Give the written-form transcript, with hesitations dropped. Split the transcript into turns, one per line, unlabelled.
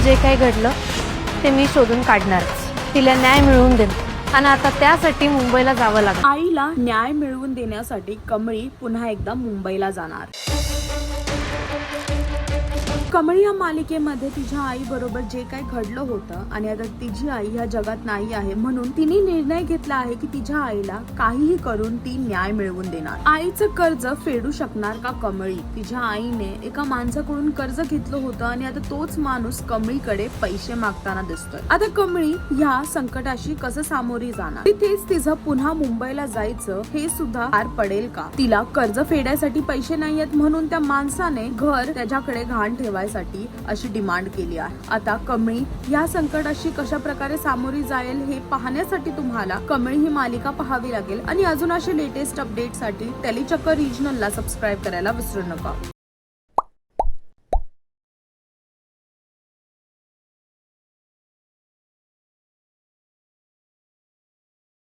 जे काही घडलं ते मी शोधून काढणारच, तिला न्याय मिळवून देणार आणि आता त्यासाठी मुंबईला जावं लागलं.
आईला न्याय मिळवून देण्यासाठी कमळी पुन्हा एकदा मुंबईला जाणार. कमळी या मालिकेमध्ये तिच्या आई बरोबर जे काही घडलं होतं आणि आता तिची आई ह्या जगात नाही आहे म्हणून तिने निर्णय घेतला आहे की तिच्या आईला काहीही करून ती न्याय मिळवून देणार. आईचं कर्ज फेडू शकणार का कमळी? तिच्या आईने एका माणसाकडून कर्ज घेतलं होतं आणि आता तोच माणूस कमळीकडे पैसे मागताना दिसतोय. आता कमळी ह्या संकटाशी कसं सामोरी जाणार? तिथेच तिचं पुन्हा मुंबईला जायचं हे सुद्धा पार पडेल का? तिला कर्ज फेडायसाठी पैसे नाहीयेत म्हणून त्या माणसाने घर त्याच्याकडे घाण ठेवायसाठी अशी डिमांड केली आहे. आता कमळी या संकटाशी कशा प्रकारे सामोरी जाईल हे पाहण्यासाठी तुम्हाला कमळी ही मालिका पाहावी लागेल आणि अजून असे लेटेस्ट अपडेटसाठी टेलीचक्कर रिजनलला सबस्क्राईब करायला विसरू नका.